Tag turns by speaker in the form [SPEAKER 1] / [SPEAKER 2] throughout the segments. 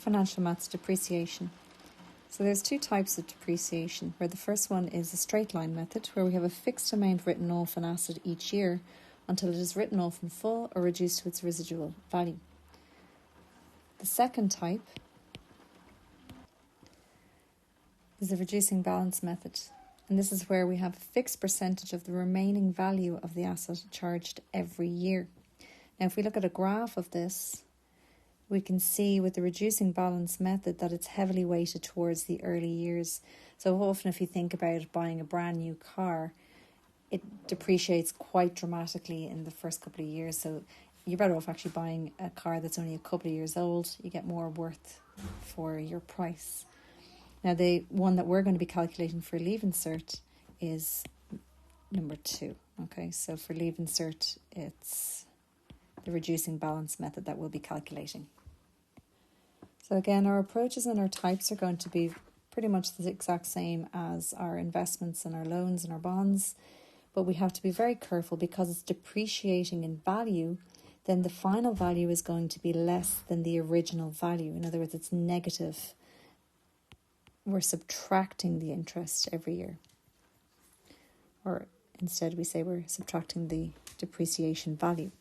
[SPEAKER 1] Financial maths depreciation. So there's two types of depreciation, where the first one is a straight line method, where we have a fixed amount written off an asset each year until it is written off in full or reduced to its residual value. The second type is the reducing balance method, and this is where we have a fixed percentage of the remaining value of the asset charged every year. Now, if we look at a graph of this, we can see with the reducing balance method that it's heavily weighted towards the early years. So often if you think about buying a brand new car, it depreciates quite dramatically in the first couple of years. So you're better off actually buying a car that's only a couple of years old. You get more worth for your price. Now, the one that we're going to be calculating for Leaving Cert is number 2. Okay, so for Leaving Cert, it's the reducing balance method that we'll be calculating. So again, our approaches and our types are going to be pretty much the exact same as our investments and our loans and our bonds, but we have to be very careful because it's depreciating in value. Then the final value is going to be less than the original value. In other words, it's negative. We're subtracting the interest every year. Or instead we say we're subtracting the depreciation value.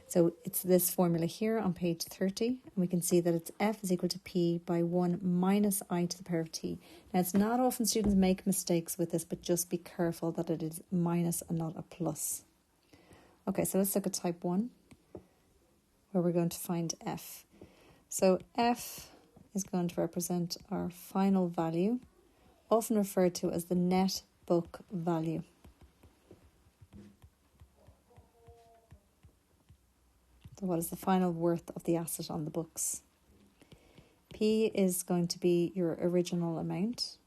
[SPEAKER 1] So it's this formula here on page 30, and we can see that it's F is equal to P by 1 minus I to the power of T. Now, it's not often students make mistakes with this, but just be careful that it is minus and not a plus. Okay, so let's look at type 1, where we're going to find F. So F is going to represent our final value, often referred to as the net book value. So what is the final worth of the asset on the books? P is going to be your original amount,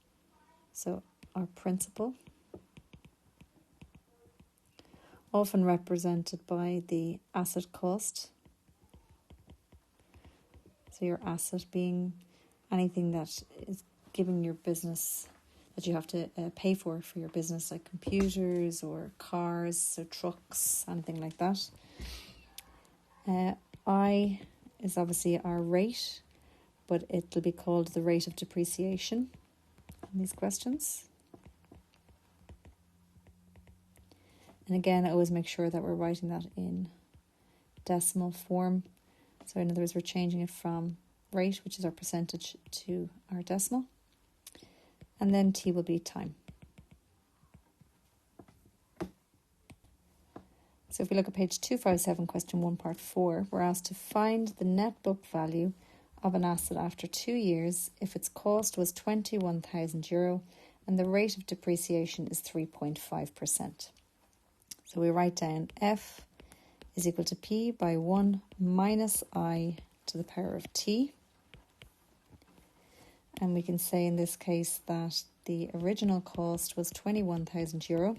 [SPEAKER 1] so our principal, often represented by the asset cost. So your asset being anything that is giving your business, that you have to pay for your business, like computers or cars, so trucks, anything like that. I is obviously our rate, but it'll be called the rate of depreciation in these questions. And again, I always make sure that we're writing that in decimal form. So in other words, we're changing it from rate, which is our percentage, to our decimal. And then T will be time. So if we look at page 257, question 1, part 4, we're asked to find the net book value of an asset after 2 years if its cost was €21,000 and the rate of depreciation is 3.5%. So we write down F is equal to P by 1 minus I to the power of T. And we can say in this case that the original cost was €21,000.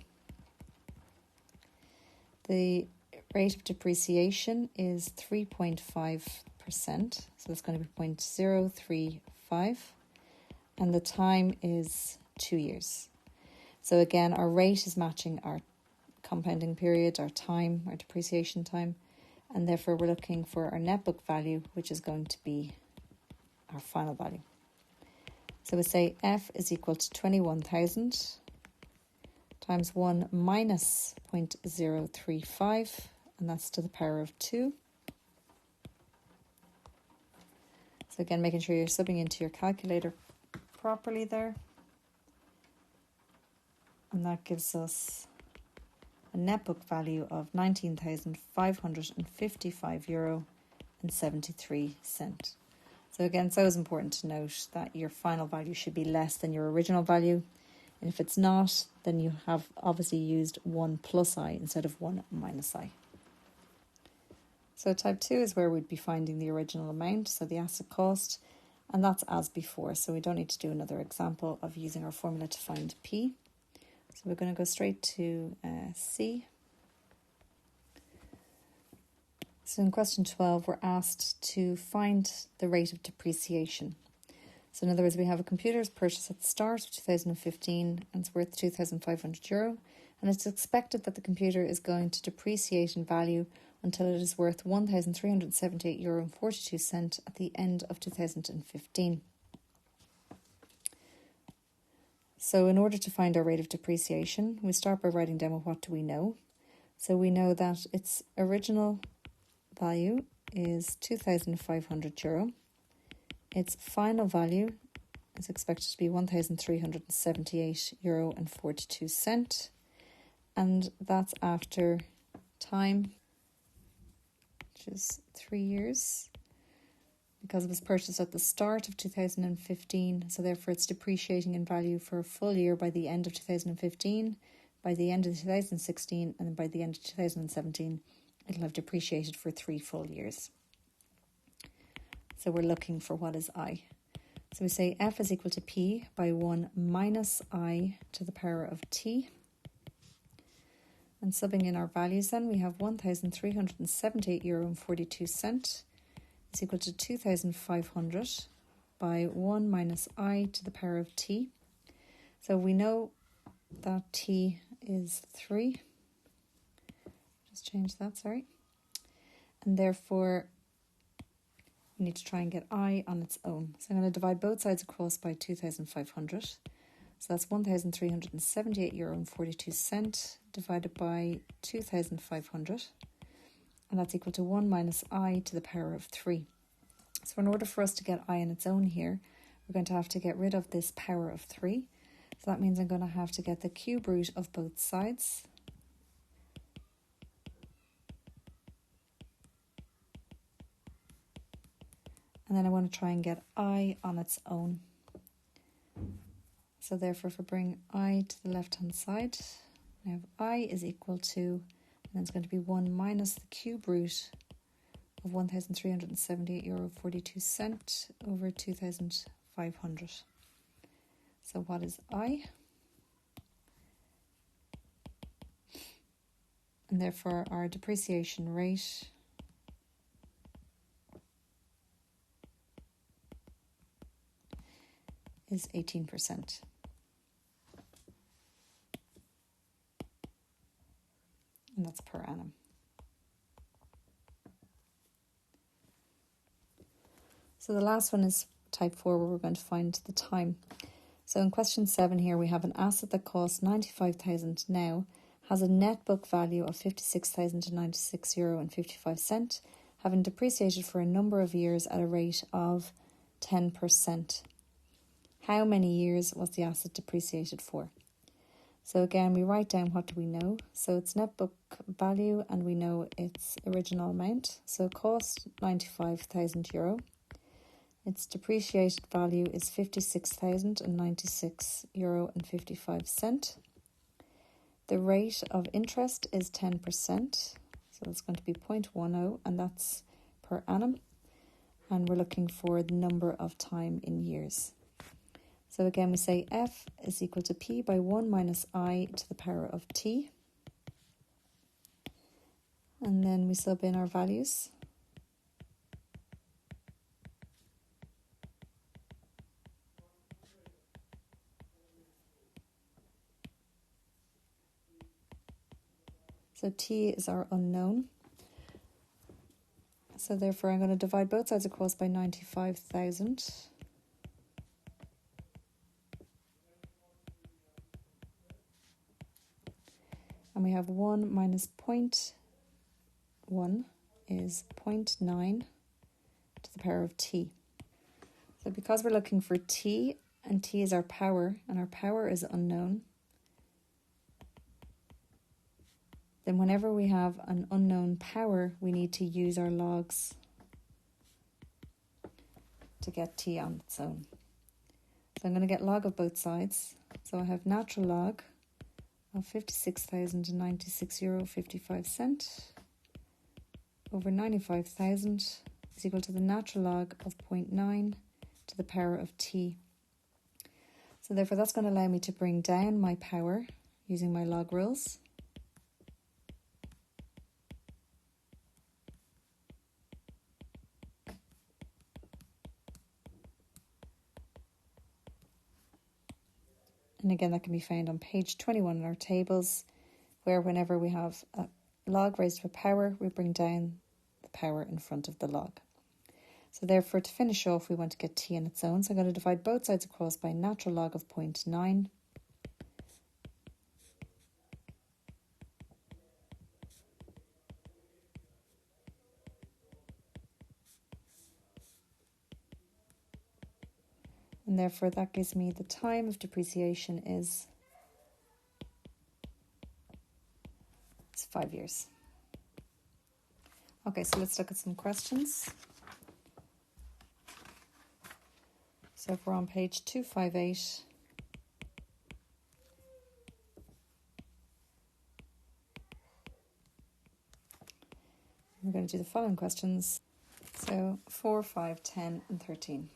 [SPEAKER 1] The rate of depreciation is 3.5%, so it's going to be 0.035, and the time is 2 years. So again, our rate is matching our compounding period, our time, our depreciation time, and therefore we're looking for our net book value, which is going to be our final value. So we say F is equal to 21,000 times 1 minus 0.035, and that's to the power of 2. So again, making sure you're subbing into your calculator properly there. And that gives us a net book value of €19,555.73. So again, it's always important to note that your final value should be less than your original value. And if it's not, then you have obviously used 1 plus I instead of 1 minus I. So type 2 is where we'd be finding the original amount, so the asset cost, and that's as before. So we don't need to do another example of using our formula to find P. So we're going to go straight to C. So in question 12, we're asked to find the rate of depreciation. So in other words, we have a computer's purchase at the start of 2015 and it's worth €2,500, and it's expected that the computer is going to depreciate in value until it is worth €1,378.42 at the end of 2015. So in order to find our rate of depreciation, we start by writing down, well, what do we know? So we know that its original value is €2,500. Its final value is expected to be €1,378.42. And that's after time, which is 3 years, because it was purchased at the start of 2015. So therefore it's depreciating in value for a full year by the end of 2015, by the end of 2016, and then by the end of 2017, it'll have depreciated for 3 full years. So we're looking for what is I. So we say F is equal to P by 1 minus I to the power of T. And subbing in our values then, we have €1,378.42 is equal to 2,500 by 1 minus I to the power of T. So we know that T is 3. Just change that, sorry. And therefore, we need to try and get I on its own. So I'm going to divide both sides across by 2,500. So that's €1,378.42 divided by 2,500. And that's equal to 1 minus I to the power of 3. So in order for us to get I on its own here, we're going to have to get rid of this power of 3. So that means I'm going to have to get the cube root of both sides. And then I want to try and get I on its own. So therefore, if I bring I to the left-hand side, I have I is equal to, and then it's going to be 1 minus the cube root of €1,378.42 over 2,500. So what is I? And therefore our depreciation rate is 18%. And that's per annum. So the last one is type 4, where we're going to find the time. So in question 7 here, we have an asset that costs €95,000 now, has a net book value of €56,096.55, having depreciated for a number of years at a rate of 10%. How many years was the asset depreciated for? So again, we write down, what do we know? So it's net book value, and we know its original amount. So it cost €95,000. Its depreciated value is €56,096.55. The rate of interest is 10%. So it's going to be 0.10, and that's per annum. And we're looking for the number of time in years. So again, we say F is equal to P by 1 minus I to the power of T. And then we sub in our values. So T is our unknown. So therefore I'm going to divide both sides across by 95,000. And we have 1 minus 0.1 is 0.9 to the power of T. So because we're looking for T, and T is our power, and our power is unknown, then whenever we have an unknown power, we need to use our logs to get T on its own. So I'm going to get log of both sides. So I have natural log of €56,096.55 over 95,000 is equal to the natural log of 0.9 to the power of T. So therefore that's going to allow me to bring down my power using my log rules. And again, that can be found on page 21 in our tables, where whenever we have a log raised to a power, we bring down the power in front of the log. So therefore, to finish off, we want to get t on its own. So I'm going to divide both sides across by a natural log of 0.9. And therefore, that gives me the time of depreciation is 5 years. Okay, so let's look at some questions. So if we're on page 258, we're going to do the following questions. So 4, 5, 10 and 13.